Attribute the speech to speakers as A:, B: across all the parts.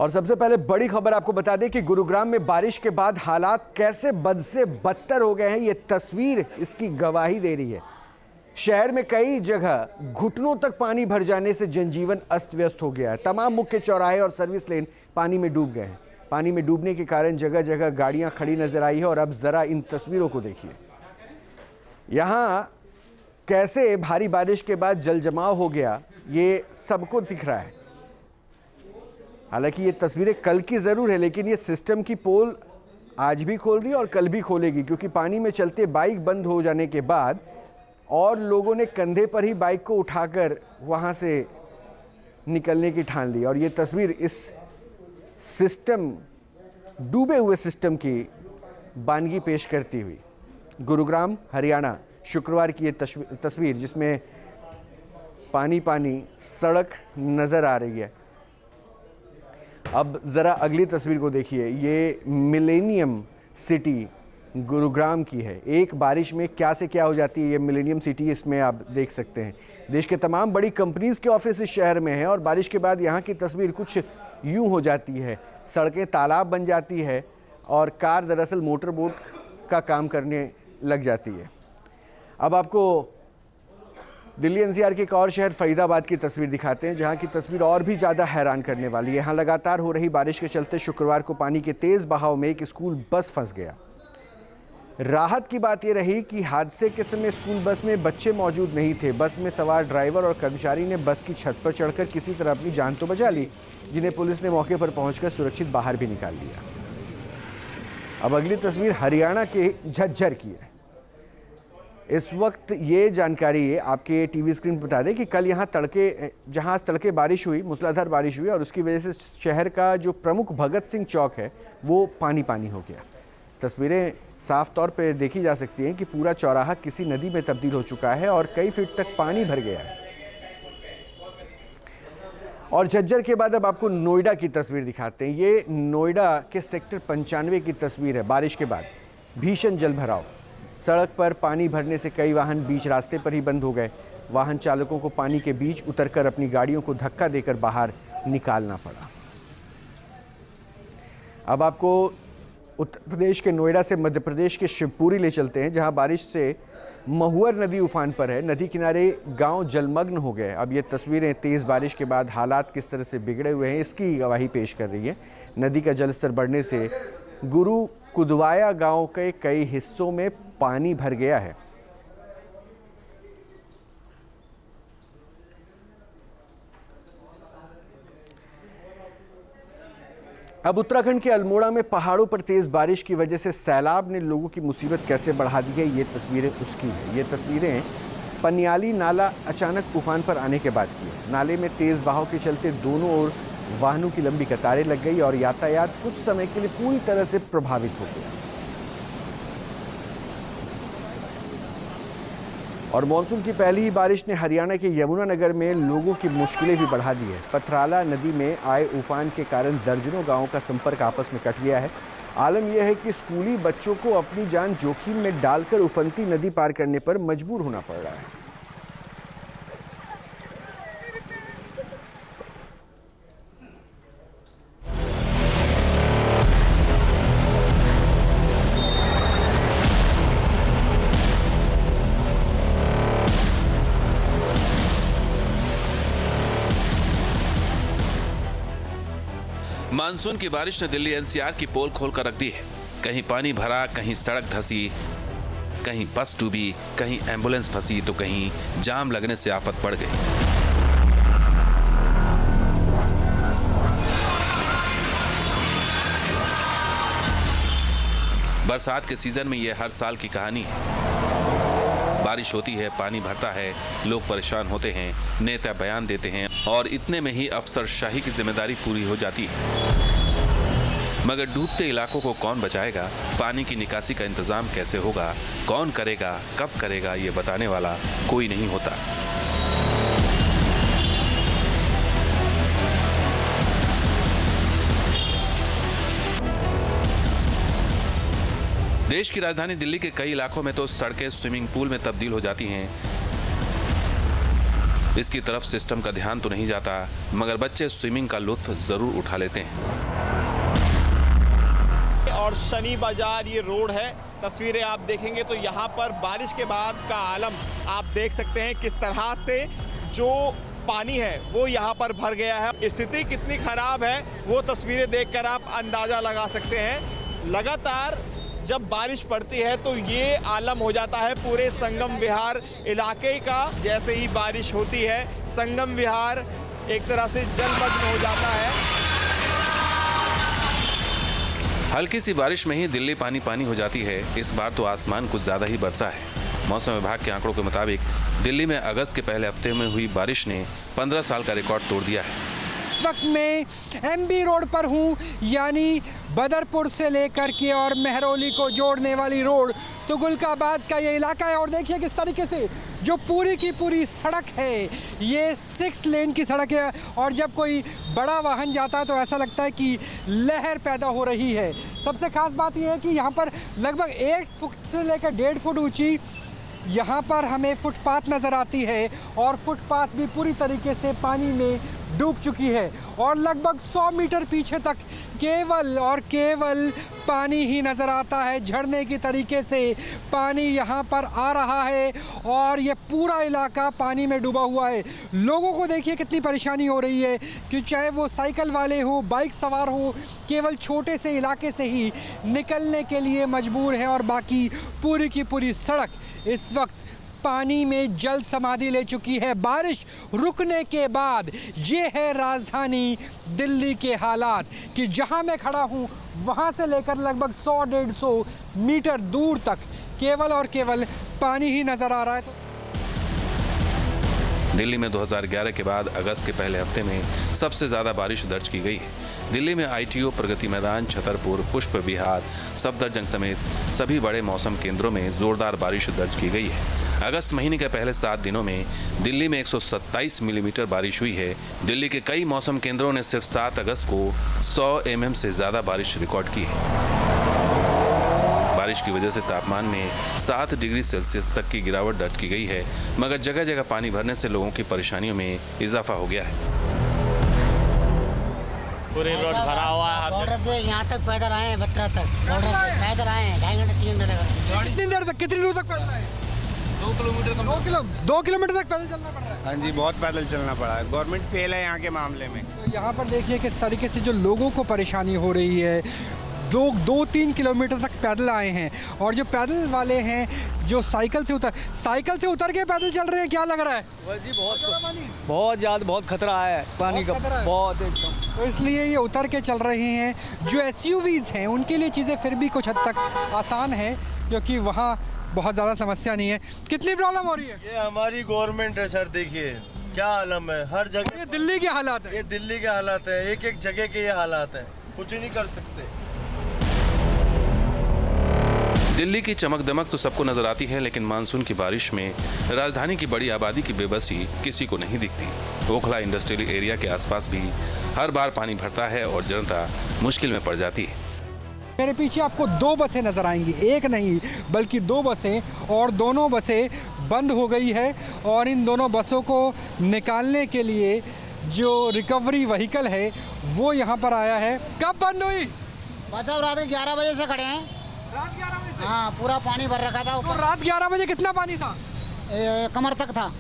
A: और सबसे पहले बड़ी खबर आपको बता दें कि गुरुग्राम में बारिश के बाद हालात कैसे बद से बदतर हो गए हैं, ये तस्वीर इसकी गवाही दे रही है। शहर में कई जगह घुटनों तक पानी भर जाने से जनजीवन अस्त व्यस्त हो गया है। तमाम मुख्य चौराहे और सर्विस लेन पानी में डूब गए हैं। पानी में डूबने के कारण जगह जगह गाड़ियां खड़ी नजर आई है। और अब जरा इन तस्वीरों को देखिए, यहां कैसे भारी बारिश के बाद जल जमाव हो गया, ये सबको दिख रहा है। हालांकि ये तस्वीरें कल की जरूर है, लेकिन ये सिस्टम की पोल आज भी खोल रही है और कल भी खोलेगी, क्योंकि पानी में चलते बाइक बंद हो जाने के बाद और लोगों ने कंधे पर ही बाइक को उठाकर वहां से निकलने की ठान ली। और ये तस्वीर इस सिस्टम, डूबे हुए सिस्टम की बानगी पेश करती हुई। गुरुग्राम हरियाणा, शुक्रवार की ये तस्वीर जिसमें पानी पानी सड़क नज़र आ रही है। अब ज़रा अगली तस्वीर को देखिए, ये मिलेनियम सिटी गुरुग्राम की है। एक बारिश में क्या से क्या हो जाती है ये मिलेनियम सिटी, इसमें आप देख सकते हैं। देश के तमाम बड़ी कंपनीज़ के ऑफिस इस शहर में हैं और बारिश के बाद यहाँ की तस्वीर कुछ यूँ हो जाती है। सड़कें तालाब बन जाती है और कार दरअसल मोटर बोट का काम करने लग जाती है। अब आपको दिल्ली एनसीआर के एक और शहर फरीदाबाद की तस्वीर दिखाते हैं, जहां की तस्वीर और भी ज़्यादा हैरान करने वाली है। यहाँ लगातार हो रही बारिश के चलते शुक्रवार को पानी के तेज़ बहाव में एक स्कूल बस फंस गया। राहत की बात यह रही कि हादसे के समय स्कूल बस में बच्चे मौजूद नहीं थे। बस में सवार ड्राइवर और कर्मचारी ने बस की छत पर चढ़कर किसी तरह अपनी जान तो बचा ली, जिन्हें पुलिस ने मौके पर पहुंचकर सुरक्षित बाहर भी निकाल लिया। अब अगली तस्वीर हरियाणा के झज्जर की है। इस वक्त ये जानकारी आपके टीवी स्क्रीन पर बता दें कि कल यहाँ जहाँ तड़के बारिश हुई, मूसलाधार बारिश हुई और उसकी वजह से शहर का जो प्रमुख भगत सिंह चौक है वो पानी पानी हो गया। तस्वीरें साफ तौर पे देखी जा सकती हैं कि पूरा चौराहा किसी नदी में तब्दील हो चुका है और कई फीट तक पानी भर गया है। और झज्जर के बाद अब आपको नोएडा की तस्वीर दिखाते हैं। ये नोएडा के सेक्टर 95 की तस्वीर है। बारिश के बाद भीषण जल भराव, सड़क पर पानी भरने से कई वाहन बीच रास्ते पर ही बंद हो गए। वाहन चालकों को पानी के बीच उतरकर अपनी गाड़ियों को धक्का देकर बाहर निकालना पड़ा। अब आपको उत्तर प्रदेश के नोएडा से मध्य प्रदेश के शिवपुरी ले चलते हैं, जहां बारिश से महुअर नदी उफान पर है। नदी किनारे गांव जलमग्न हो गए। अब ये तस्वीरें तेज़ बारिश के बाद हालात किस तरह से बिगड़े हुए हैं इसकी गवाही पेश कर रही है। नदी का जलस्तर बढ़ने से गुरु कुदवाया गांव के कई हिस्सों में पानी भर गया है। अब उत्तराखंड के अल्मोड़ा में पहाड़ों पर तेज बारिश की वजह से सैलाब ने लोगों की मुसीबत कैसे बढ़ा दी है, ये तस्वीरें उसकी हैं। ये तस्वीरें पनियाली नाला अचानक उफान पर आने के बाद की है। नाले में तेज बहाव के चलते दोनों ओर वाहनों की लंबी कतारें लग गई और यातायात कुछ समय के लिए पूरी तरह से प्रभावित हो गया। और मानसून की पहली ही बारिश ने हरियाणा के यमुनानगर में लोगों की मुश्किलें भी बढ़ा दी है। पथराला नदी में आए उफान के कारण दर्जनों गांवों का संपर्क आपस में कट गया है। आलम यह है कि स्कूली बच्चों को अपनी जान जोखिम में डालकर उफनती नदी पार करने पर मजबूर होना पड़ रहा है।
B: मानसून की बारिश ने दिल्ली एनसीआर की पोल खोलकर रख दी है। कहीं पानी भरा, कहीं सड़क धंसी, कहीं बस डूबी, कहीं एम्बुलेंस फंसी तो कहीं जाम लगने से आफत बढ़ गई। बरसात के सीजन में यह हर साल की कहानी है। बारिश होती है, पानी भरता है, लोग परेशान होते हैं, नेता बयान देते हैं और इतने में ही अफसरशाही की जिम्मेदारी पूरी हो जाती है। मगर डूबते इलाकों को कौन बचाएगा? पानी की निकासी का इंतजाम कैसे होगा? कौन करेगा? कब करेगा? ये बताने वाला कोई नहीं होता। देश की राजधानी दिल्ली के कई इलाकों में तो सड़कें स्विमिंग पूल में तब्दील हो जाती हैं। इसकी तरफ सिस्टम का ध्यान तो नहीं जाता, मगर बच्चे स्विमिंग का लुत्फ जरूर उठा लेते हैं।
C: और शनि बाजार ये रोड है, तस्वीरें आप देखेंगे तो यहाँ पर बारिश के बाद का आलम आप देख सकते हैं किस तरह से जो पानी है वो यहाँ पर भर गया है। स्थिति कितनी खराब है वो तस्वीरें देखकर आप अंदाजा लगा सकते हैं। लगातार जब बारिश पड़ती है तो ये आलम हो जाता है पूरे संगम विहार इलाके का। जैसे ही बारिश होती है संगम विहार एक तरह से जलमग्न हो जाता है।
B: हल्की सी बारिश में ही दिल्ली पानी पानी हो जाती है। इस बार तो आसमान कुछ ज्यादा ही बरसा है। मौसम विभाग के आंकड़ों के मुताबिक दिल्ली में अगस्त के पहले हफ्ते में हुई बारिश ने 15 साल का रिकॉर्ड तोड़ दिया है।
D: इस वक्त मैं एमबी रोड पर हूँ, यानी बदरपुर से लेकर के और मेहरौली को जोड़ने वाली रोड तुगलकाबाद का ये इलाका है। और देखिए किस तरीके से जो पूरी की पूरी सड़क है ये 6 लेन की सड़क है और जब कोई बड़ा वाहन जाता है तो ऐसा लगता है कि लहर पैदा हो रही है। सबसे खास बात यह है कि यहाँ पर लगभग 1 फुट से लेकर 1.5 फुट ऊंची यहाँ पर हमें फुटपाथ नज़र आती है और फुटपाथ भी पूरी तरीके से पानी में डूब चुकी है और लगभग 100 मीटर पीछे तक केवल और केवल पानी ही नज़र आता है। झरने की तरीके से पानी यहाँ पर आ रहा है और ये पूरा इलाका पानी में डूबा हुआ है। लोगों को देखिए कितनी परेशानी हो रही है कि चाहे वो साइकिल वाले हो, बाइक सवार हो, केवल छोटे से इलाके से ही निकलने के लिए मजबूर है और बाकी पूरी की पूरी सड़क इस वक्त पानी में जल समाधि ले चुकी है। बारिश रुकने के बाद ये है राजधानी दिल्ली के हालात कि जहां मैं खड़ा हूं वहां से लेकर लगभग 100-150 मीटर दूर तक केवल और केवल पानी ही नजर आ रहा है।
B: दिल्ली में 2011 के बाद अगस्त के पहले हफ्ते में सबसे ज्यादा बारिश दर्ज की गई है। दिल्ली में आईटीओ, प्रगति मैदान, छतरपुर, पुष्प विहार, सफदरजंग समेत सभी बड़े मौसम केंद्रों में जोरदार बारिश दर्ज की गई है। अगस्त महीने के पहले 7 दिनों में दिल्ली में 127 मिलीमीटर बारिश हुई है। दिल्ली के कई मौसम केंद्रों ने सिर्फ 7 अगस्त को 100 mm से ज्यादा बारिश रिकॉर्ड की है। बारिश की वजह से तापमान में 7 डिग्री सेल्सियस तक की गिरावट दर्ज की गई है, मगर जगह जगह पानी भरने से लोगों की परेशानियों में इजाफा हो गया है।
C: पूरी रोड भरा हुआ है।
E: बॉर्डर से यहाँ तक पैदल आए हैं, बत्रा तक बॉर्डर से पैदल आए हैं, 2.5 घंटे 3 घंटे लगा।
D: कितनी देर तक, कितनी दूर तक पैदल आए? 2 किलोमीटर तक पैदल चलना पड़ रहा है।
F: हाँ जी, बहुत पैदल चलना पड़ा है। गवर्नमेंट फेल है यहाँ के मामले में।
D: तो यहाँ पर देखिए किस तरीके से जो लोगों को परेशानी हो रही है। 2-3 किलोमीटर तक पैदल आए हैं और जो पैदल वाले हैं जो साइकिल से उतर के पैदल चल रहे हैं। क्या लग रहा है?
G: जी बहुत ज़्यादा बहुत खतरा है पानी का, बहुत एकदम।
D: तो इसलिए ये उतर के चल रहे हैं। जो SUVs हैं उनके लिए चीज़ें फिर भी कुछ हद तक आसान है क्योंकि वहाँ बहुत ज़्यादा समस्या नहीं है। कितनी प्रॉब्लम हो रही है?
G: ये हमारी गवर्नमेंट है सर, देखिए क्या आलम है हर जगह।
D: ये दिल्ली के हालात है।
G: ये दिल्ली के हालात है, एक जगह के ये हालात है, कुछ नहीं कर सकते।
B: दिल्ली की चमक दमक तो सबको नजर आती है, लेकिन मानसून की बारिश में राजधानी की बड़ी आबादी की बेबसी किसी को नहीं दिखती। ओखला इंडस्ट्रियल एरिया के आसपास भी हर बार पानी भरता है और जनता मुश्किल में पड़ जाती है।
D: मेरे पीछे आपको 2 बसें नजर आएंगी, एक नहीं बल्कि 2 बसें, और दोनों बसें बंद हो गई है और इन दोनों बसों को निकालने के लिए जो रिकवरी व्हीकल है वो यहाँ पर आया है। कब बंद हुई?
E: बस अब रात 11 बजे से खड़े हैं।
D: रात 11 बजे से?
E: हाँ, पूरा पानी भर रखा था
D: तो
E: ऊपर।
D: रात 11 बजे कितना पानी था?
E: कमर तक था।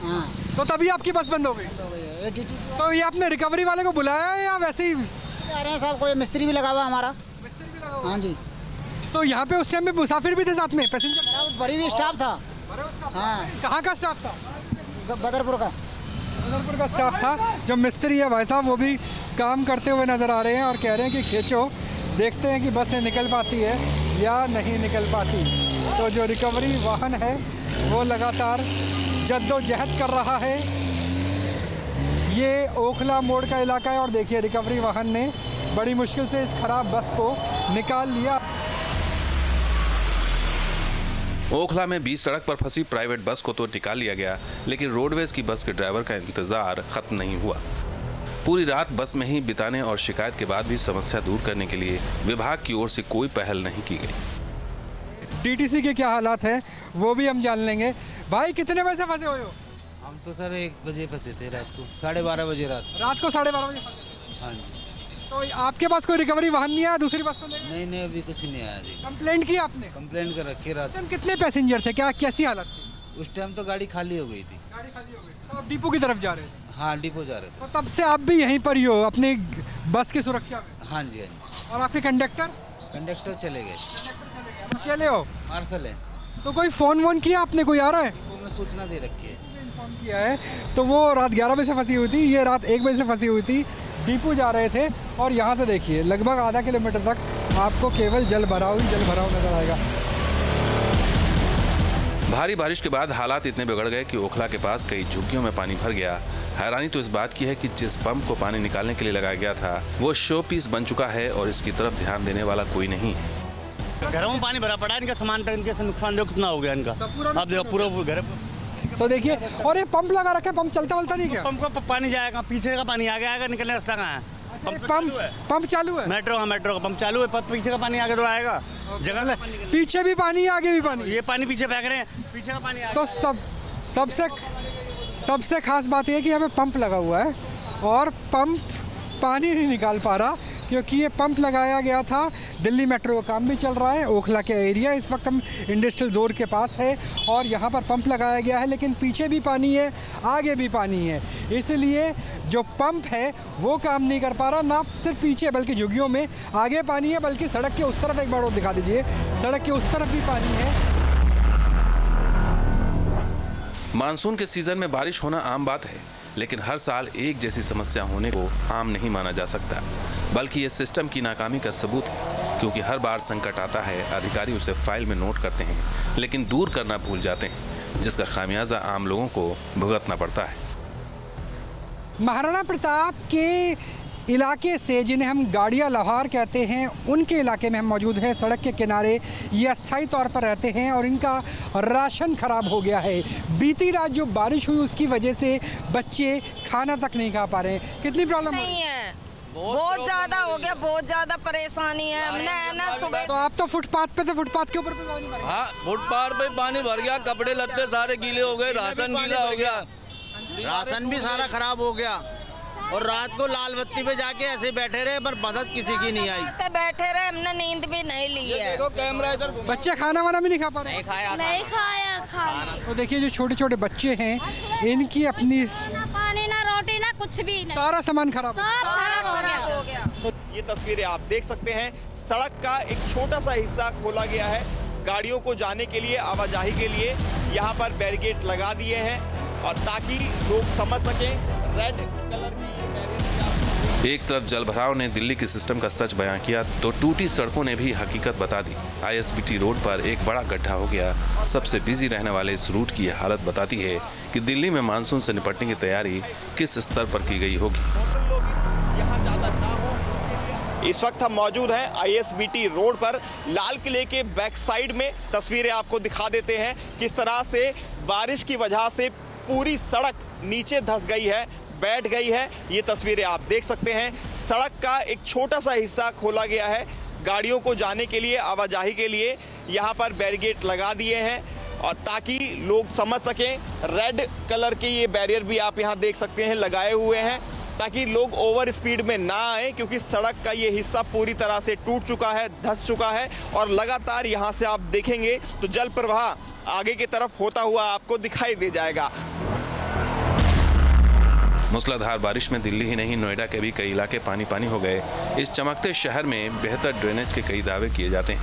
E: हाँ,
D: तो तभी आपकी बस बंद हो गई।
E: हो गई है। ATTC
D: तो ये आपने रिकवरी वाले को बुलाया है या वैसे ही?
E: आ रहे हैं साहब, कोई मिस्त्री भी लगा हुआ हमारा। हाँ जी।
D: तो यहाँ पे उस टाइम में मुसाफिर भी थे साथ में, पैसेंजर?
E: साहब बड़ी भी स्टाफ था। हाँ,
D: कहाँ का स्टाफ था?
E: बदरपुर का।
D: बदरपुर का स्टाफ था। जो मिस्त्री है भाई साहब वो भी काम करते हुए नजर आ रहे हैं और कह रहे हैं कि खींचो, देखते हैं कि बसें निकल पाती है या नहीं निकल पाती। तो जो रिकवरी वाहन है वो लगातार जद्दोजहद कर रहा है। ये ओखला मोड़ का इलाका है और देखिए रिकवरी वाहन ने बड़ी मुश्किल से इस खराब बस को निकाल लिया।
B: ओखला में बीच सड़क पर फंसी प्राइवेट बस को तो निकाल लिया गया, लेकिन रोडवेज की बस के ड्राइवर का इंतजार खत्म नहीं हुआ। पूरी रात बस में ही बिताने और शिकायत के बाद भी समस्या दूर करने के लिए विभाग की ओर से कोई पहल नहीं की गई।
D: DTC के क्या हालात हैं वो भी हम जान लेंगे। भाई कितने बजे से फंसे हुए हो?
H: हम तो सर 1 बजे फंसे थे रात को, 12:30 बजे
D: रात को 12:30 बजे फंसे।
H: हाँ जी।
D: तो आपके पास कोई रिकवरी वाहन नहीं आया दूसरी बस को लेकर?
H: नहीं अभी कुछ नहीं आया जी।
D: कंप्लेंट की आपने?
H: कंप्लेंट कर रखी रात।
D: उस टाइम कितने पैसेंजर थे, क्या कैसी हालत थी?
H: उस टाइम तो गाड़ी खाली हो गई थी।
D: गाड़ी खाली हो गई, तो आप डिपो की तरफ जा रहे थे?
H: हाँ डिपो जा रहे थे।
D: तो तब से आप भी यहीं पर ही हो अपनी बस की सुरक्षा में?
H: हाँ जी हाँ जी।
D: और आपके कंडक्टर?
H: कंडक्टर चले गए।
D: अकेले हो?
H: पार्सल है।
D: तो कोई फोन वोन किया आपने, कोई आ रहा है?
H: डिपो में सूचना दे रखी है।
D: इन्फॉर्म किया है। तो वो रात 11 बजे से फंसी हुई थी, ये रात 1 बजे से फंसी हुई थी, डिपो जा रहे थे। और यहाँ से देखिए लगभग आधा किलोमीटर तक आपको केवल जल भराव नजर आएगा।
B: भारी बारिश के बाद हालात इतने बिगड़ गए कि ओखला के पास कई झुग्गियों में पानी भर गया। हैरानी तो इस बात की है कि जिस पंप को पानी निकालने के लिए लगाया गया था वो शो पीस बन चुका है और इसकी तरफ ध्यान देने वाला कोई नहीं है।
I: घरों में पानी भरा पड़ा है, इनका सामान तक इनके नुकसान देखो कितना हो गया इनका। अब देखो पूरा घर।
D: तो देखिए, और ये पंप लगा रखा है, पंप चलता नहीं क्या?
I: पंप का पानी जाएगा, पीछे का पानी आगे आएगा, निकलने रास्ता कहाँ है?
D: पंप चालू है?
I: मेट्रो का पंप चालू है, पीछे का पानी आगे तो आएगा जगह।
D: पीछे भी पानी आगे भी पानी,
I: ये पानी पीछे फेंक रहे हैं, पीछे का पानी आगे।
D: तो सबसे खास बात यह है कि यहाँ पे पंप लगा हुआ है और पंप पानी नहीं निकाल पा रहा, क्योंकि ये पंप लगाया गया था। दिल्ली मेट्रो का काम भी चल रहा है, ओखला के एरिया, इस वक्त हम इंडस्ट्रियल जोन के पास है और यहाँ पर पंप लगाया गया है, लेकिन पीछे भी पानी है, आगे भी पानी है। इसलिए जो पंप है वो काम नहीं कर पा रहा, ना सिर्फ पीछे बल्कि झुग्गियों में आगे पानी है, बल्कि सड़क के उस तरफ एक बार और दिखा दीजिए, सड़क के उस तरफ भी पानी है।
B: मानसून के सीजन में बारिश होना आम बात है, लेकिन हर साल एक जैसी समस्या होने को आम नहीं माना जा सकता, बल्कि ये सिस्टम की नाकामी का सबूत है, क्योंकि हर बार संकट आता है, अधिकारी उसे फाइल में नोट करते हैं लेकिन दूर करना भूल जाते हैं, जिसका खामियाजा आम लोगों को भुगतना पड़ता है।
D: महाराणा प्रताप के इलाके से, जिन्हें हम गाड़िया लाहौर कहते हैं, उनके इलाके में हम मौजूद हैं। सड़क के किनारे ये अस्थायी तौर पर रहते हैं और इनका राशन खराब हो गया है। बीती रात जो बारिश हुई उसकी वजह से बच्चे खाना तक नहीं खा पा रहे हैं। कितनी प्रॉब्लम
J: नहीं है? बहुत ज्यादा हो गया, बहुत ज्यादा परेशानी है हमने ना। सुबह
D: तो आप तो फुटपाथ पे थे, फुटपाथ के ऊपर पानी भर गया?
G: हाँ फुटपाथ पे पानी भर गया, कपड़े लत्ते सारे गीले हो गए, राशन गीला हो गया,
F: राशन भी सारा खराब हो गया और रात को लाल बत्ती पे जाके ऐसे बैठे रहे, पर मदद किसी की नहीं आई।
J: ऐसे बैठे रहे, हमने नींद भी नहीं ली है।
G: कैमरा इधर।
D: बच्चे खाना वाना भी नहीं खा पा रहे?
J: नहीं खाया।
D: तो देखिए जो छोटे छोटे बच्चे हैं, इनकी अपनी
J: ना पानी ना रोटी ना कुछ भी नहीं,
D: सारा सामान खराब
J: हो गया।
C: ये तस्वीरें आप देख सकते हैं, सड़क का एक छोटा सा हिस्सा खोला गया है, गाड़ियों को जाने के लिए, आवाजाही के लिए यहाँ पर बैरिकेड लगा दिए हैं और ताकि लोग समझ सकें। रेड कलर की ये बैरिकेड।
B: एक तरफ जलभराव ने दिल्ली के सिस्टम का सच बयां किया तो टूटी सड़कों ने भी हकीकत बता दी। ISBT रोड पर एक बड़ा गड्ढा हो गया। सबसे बिजी रहने वाले इस रूट की हालत बताती है कि दिल्ली में मानसून से निपटने की तैयारी किस स्तर पर की गई होगी।
C: लोग यहाँ ज्यादा ना हो। इस वक्त हम मौजूद हैं ISBT रोड पर, लाल किले के बैक साइड में। तस्वीरें आपको दिखा देते हैं किस तरह से बारिश की वजह से पूरी सड़क नीचे धंस गई है, बैठ गई है। ये तस्वीरें आप देख सकते हैं, सड़क का एक छोटा सा हिस्सा खोला गया है, गाड़ियों को जाने के लिए, आवाजाही के लिए यहाँ पर बैरिकेड लगा दिए हैं और ताकि लोग समझ सकें। रेड कलर के ये बैरियर भी आप यहाँ देख सकते हैं लगाए हुए हैं, ताकि लोग ओवर स्पीड में ना आए, क्योंकि सड़क का ये हिस्सा पूरी तरह से टूट चुका है, धंस चुका है और लगातार यहाँ से आप देखेंगे तो जल प्रवाह आगे की तरफ होता हुआ आपको दिखाई दे जाएगा।
B: मूसलाधार बारिश में दिल्ली ही नहीं, नोएडा के भी कई इलाके पानी पानी हो गए। इस चमकते शहर में बेहतर ड्रेनेज के कई दावे किए जाते हैं,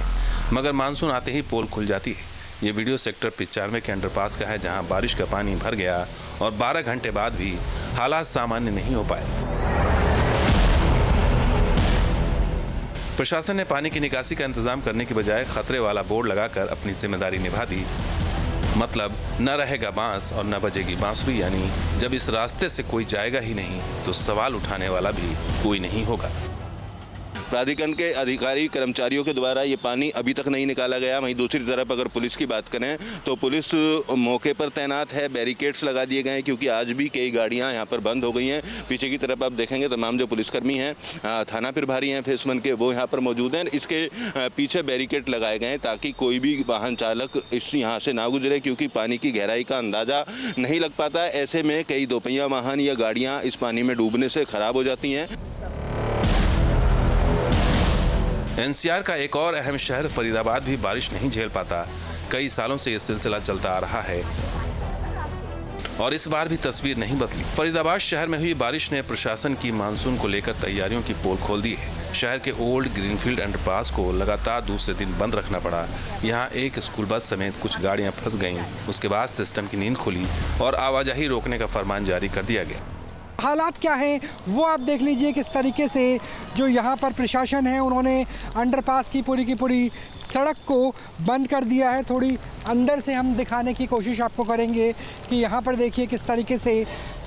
B: मगर मानसून आते ही पोल खुल जाती है। ये वीडियो सेक्टर 95 के अंडरपास का है, जहां बारिश का पानी भर गया और 12 घंटे बाद भी हालात सामान्य नहीं हो पाए। प्रशासन ने पानी की निकासी का इंतजाम करने की बजाय खतरे वाला बोर्ड लगाकर अपनी जिम्मेदारी निभा दी। मतलब न रहेगा बांस और न बजेगी बांसुरी, यानी जब इस रास्ते से कोई जाएगा ही नहीं तो सवाल उठाने वाला भी कोई नहीं होगा।
K: प्राधिकरण के अधिकारी कर्मचारियों के द्वारा ये पानी अभी तक नहीं निकाला गया। वहीं दूसरी तरफ अगर पुलिस की बात करें तो पुलिस मौके पर तैनात है, बैरिकेड्स लगा दिए गए हैं क्योंकि आज भी कई गाड़ियां यहां पर बंद हो गई हैं। पीछे की तरफ आप देखेंगे तमाम जो पुलिसकर्मी हैं, थाना प्रभारी हैं फेस 1 के, वो यहां पर मौजूद हैं। इसके पीछे बैरिकेड लगाए गए हैं ताकि कोई भी वाहन चालक इस यहाँ से ना गुजरे, क्योंकि पानी की गहराई का अंदाज़ा नहीं लग पाता। ऐसे में कई दोपहिया वाहन या गाड़ियाँ इस पानी में डूबने से खराब हो जाती हैं।
B: एनसीआर का एक और अहम शहर फरीदाबाद भी बारिश नहीं झेल पाता। कई सालों से यह सिलसिला चलता आ रहा है और इस बार भी तस्वीर नहीं बदली। फरीदाबाद शहर में हुई बारिश ने प्रशासन की मानसून को लेकर तैयारियों की पोल खोल दी है। शहर के ओल्ड ग्रीनफील्ड अंडरपास को लगातार दूसरे दिन बंद रखना पड़ा। यहाँ एक स्कूल बस समेत कुछ गाड़ियाँ फंस गईं। उसके बाद सिस्टम की नींद खुली और आवाजाही रोकने का फरमान जारी कर दिया गया।
D: हालात क्या हैं वो आप देख लीजिए किस तरीके से जो यहाँ पर प्रशासन है उन्होंने अंडरपास की पूरी सड़क को बंद कर दिया है। थोड़ी अंदर से हम दिखाने की कोशिश आपको करेंगे कि यहाँ पर देखिए किस तरीके से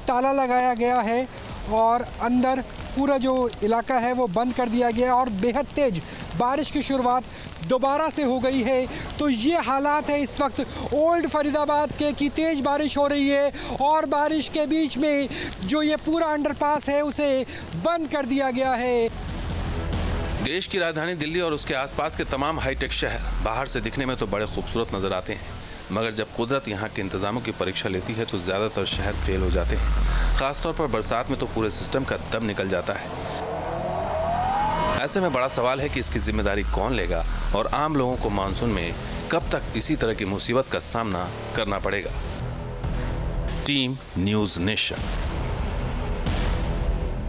D: ताला लगाया गया है और अंदर पूरा जो इलाका है वो बंद कर दिया गया और बेहद तेज बारिश की शुरुआत दोबारा से हो गई है। तो ये हालात है इस वक्त ओल्ड फरीदाबाद के कि तेज बारिश हो रही है और बारिश के बीच में जो ये पूरा अंडरपास है उसे बंद कर दिया गया है।
B: देश की राजधानी दिल्ली और उसके आसपास के तमाम हाईटेक शहर बाहर से दिखने में तो बड़े खूबसूरत नजर आते हैं, मगर जब कुदरत यहाँ के इंतजामों की परीक्षा लेती है तो ज़्यादातर शहर फेल हो जाते हैं। खासतौर पर बरसात में तो पूरे सिस्टम का दम निकल जाता है। ऐसे में बड़ा सवाल है कि इसकी जिम्मेदारी कौन लेगा और आम लोगों को मानसून में कब तक इसी तरह की मुसीबत का सामना करना पड़ेगा। Team news nation.